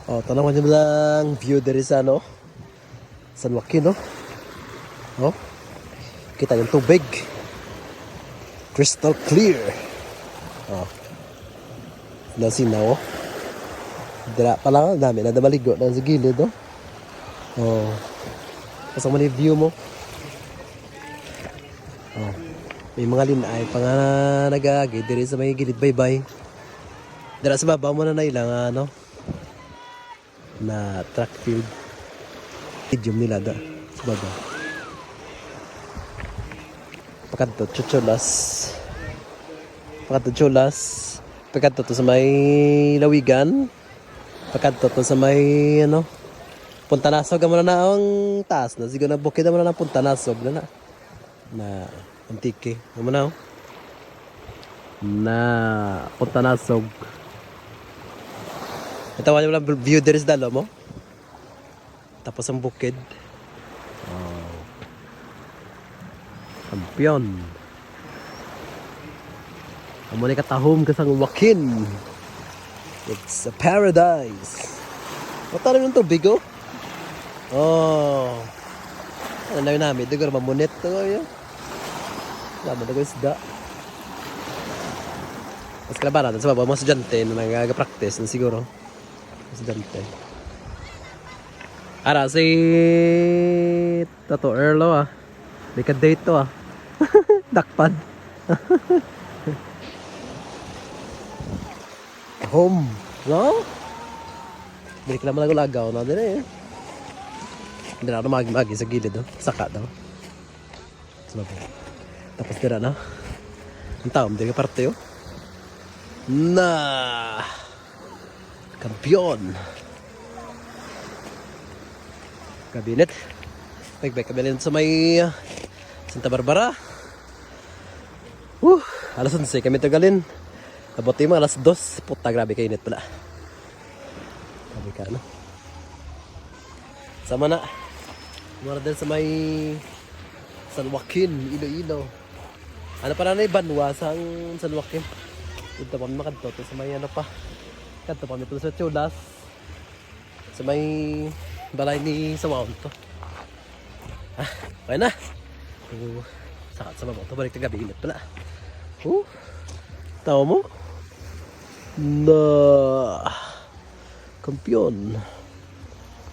Oh, tanong nyo lang view dari sa ano, San Joaquin, no? Oh, kita yung tubig. Crystal clear. Oh, sinaw, oh. Dira pa lang, dami na maligo na sa gilid, no? Oh, kasama mo yung view mo. Oh, may mga linay pa nga nagagay diri sa may gilid baybay. Dira sa baba mo na ilang ano na track field. Medium nila da sa baba. Pakadto chuchulas. Pakadto chulas. Pakadto to sa may lawigan. Pakadto to sa may ano Punta Nasog mo na ang taas na siguro na bukid mo na ng Punta Nasog na antike. Mo na na Punta Nasog. Ito wala lang view there is dalo mo. Tapos ang bukid. Oh. Kampiyon. Amo ni katahom ka sang Joaquin. It's a paradise. Matalim yung tubig, oh. Oh. Ano lang namin, dugo mamunit to yun. Lama na ko isda. Mas kalabaran sa baba, mga estudyante na nag-practice na siguro. Estudyante. Ara, si Tato Erlo, ah. May ka-date to, ah. Dakpad. Home. No? Balik naman lagaw na din eh. Hindi na ako magi sa gilid, oh. Saka daw. Tapos dira na. Ang taom, hindi ka parte, oh. Na kampiyon. Kabinet. Baik-baik kabinet sa may Santa Barbara. Alas 11 kami tagalin. Abot mo alas 2. Puta, grabe kainit pala. Grabe ka, no? Sama na. Mara din sa may San Joaquin, Iloilo. Ano pa na Banwa sa San Joaquin? Ito pa makadto sa may ano pa. Kadto pa may sa Chulas. Sa may balay ni Sawon to. Okay na. Sakat sa baba to, balik na gabi init pala. Tawa mo? Na kampiyon.